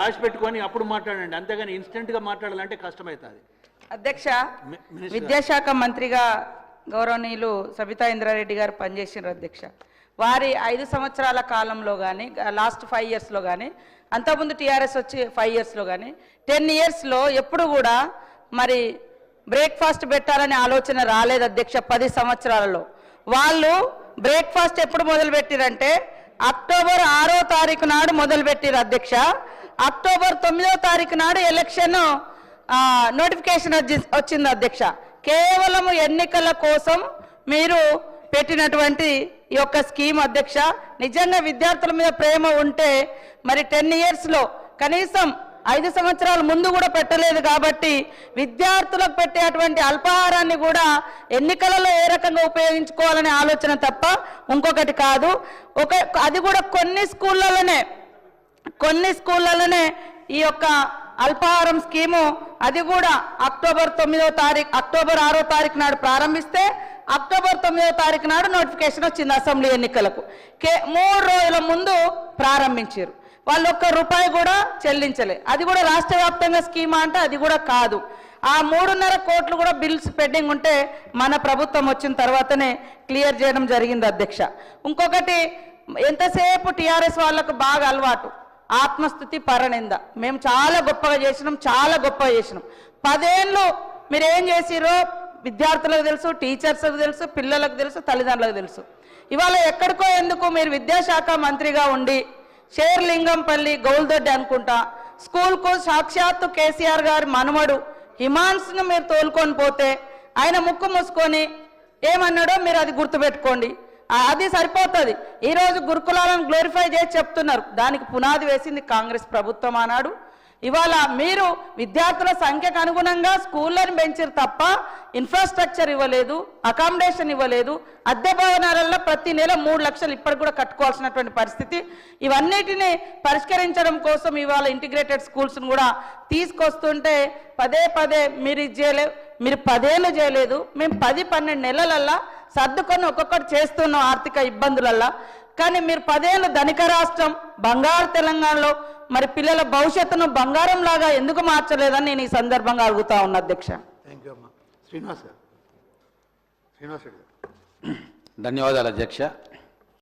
రాసి పెట్టుకొని అప్పుడు మాట్లాడండి, అంతేగాని ఇన్స్టెంట్గా మాట్లాడాలంటే కష్టమవుతుంది. అధ్యక్ష, విద్యాశాఖ మంత్రిగా గౌరవనీయులు సబితా ఇంద్రారెడ్డి గారు పనిచేసినారు అధ్యక్ష. వారి 5 సంవత్సరాల కాలంలో కానీ, లాస్ట్ 5 ఇయర్స్లో కానీ, అంతకుముందు టీఆర్ఎస్ వచ్చి 5 ఇయర్స్లో కానీ, 10 ఇయర్స్లో ఎప్పుడు కూడా మరి బ్రేక్ఫాస్ట్ పెట్టాలనే ఆలోచన రాలేదు అధ్యక్ష. 10 సంవత్సరాలలో వాళ్ళు బ్రేక్ఫాస్ట్ ఎప్పుడు మొదలుపెట్టిరంటే అక్టోబర్ 6వ తారీఖు నాడు మొదలుపెట్టిరు అధ్యక్ష. అక్టోబర్ 9వ తారీఖు నాడు ఎలక్షన్ నోటిఫికేషన్ వచ్చింది అధ్యక్ష. కేవలం ఎన్నికల కోసం మీరు పెట్టినటువంటి ఈ యొక్క స్కీమ్ అధ్యక్ష. నిజంగా విద్యార్థుల మీద ప్రేమ ఉంటే మరి 10 ఇయర్స్లో కనీసం 5 సంవత్సరాల ముందు కూడా పెట్టలేదు కాబట్టి విద్యార్థులకు పెట్టేటువంటి అల్పాహారాన్ని కూడా ఎన్నికలలో ఏ రకంగా ఉపయోగించుకోవాలనే ఆలోచన తప్ప ఇంకొకటి కాదు. అది కూడా కొన్ని స్కూళ్ళలోనే ఈ యొక్క అల్పాహారం స్కీము అది కూడా అక్టోబర్ 6వ తారీఖు నాడు ప్రారంభిస్తే అక్టోబర్ 9వ తారీఖు నాడు నోటిఫికేషన్ వచ్చింది అసెంబ్లీ ఎన్నికలకు. 3 రోజుల ముందు ప్రారంభించారు. వాళ్ళు ₹1 కూడా చెల్లించలే. అది కూడా రాష్ట్ర వ్యాప్తంగా స్కీమా అంటే అది కూడా కాదు. ఆ 3.5 కోట్లు కూడా బిల్స్ పెండింగ్ ఉంటే మన ప్రభుత్వం వచ్చిన తర్వాతనే క్లియర్ చేయడం జరిగింది అధ్యక్ష. ఇంకొకటి, ఎంతసేపు టీఆర్ఎస్ వాళ్ళకు బాగా అలవాటు ఆత్మస్థుతి పరనింద. మేము చాలా గొప్పగా చేసినాం, 10 ఏళ్ళు మీరు ఏం చేసిరో విద్యార్థులకు తెలుసు, టీచర్స్కి తెలుసు, పిల్లలకు తెలుసు, తల్లిదండ్రులకు తెలుసు. ఇవాళ ఎక్కడికో ఎందుకు మీరు విద్యాశాఖ మంత్రిగా ఉండి షేర్లింగంపల్లి గౌల్దొడ్డి అనుకుంటా స్కూల్కు సాక్షాత్తు కేసీఆర్ గారి మనమడు హిమాన్స్ను మీరు తోలుకొని పోతే ఆయన ముక్కు మూసుకొని ఏమన్నాడో మీరు అది గుర్తుపెట్టుకోండి. అది సరిపోతుంది. ఈరోజు గురుకులాలను గ్లోరిఫై చేసి చెప్తున్నారు, దానికి పునాది వేసింది కాంగ్రెస్ ప్రభుత్వం ఆనాడు. ఇవాళ మీరు విద్యార్థుల సంఖ్యకు అనుగుణంగా స్కూళ్ళని పెంచారు తప్ప ఇన్ఫ్రాస్ట్రక్చర్ ఇవ్వలేదు, అకామిడేషన్ ఇవ్వలేదు. అద్దె భవనాలలో ప్రతి నెల 3 లక్షలు ఇప్పటికి కూడా కట్టుకోవాల్సినటువంటి పరిస్థితి. ఇవన్నిటిని పరిష్కరించడం కోసం ఇవాళ ఇంటిగ్రేటెడ్ స్కూల్స్ను కూడా తీసుకొస్తుంటే పదే మీరు ఇది చేయలేవు, మీరు 10 ఏళ్ళు చేయలేదు, మేము 10-12 నెలలల్లా సర్దుకొని ఒక్కొక్కటి చేస్తున్నాం ఆర్థిక ఇబ్బందులల్లా. కానీ మీరు 10 ఏళ్ళు ధనిక రాష్ట్రం బంగారు తెలంగాణలో మరి పిల్లల భవిష్యత్తును బంగారం లాగా ఎందుకు మార్చలేదని నేను ఈ సందర్భంగా అడుగుతా ఉన్నా అధ్యక్ష. థ్యాంక్ యూ అమ్మా. శ్రీనివాస్ గారు. ధన్యవాదాలు అధ్యక్ష.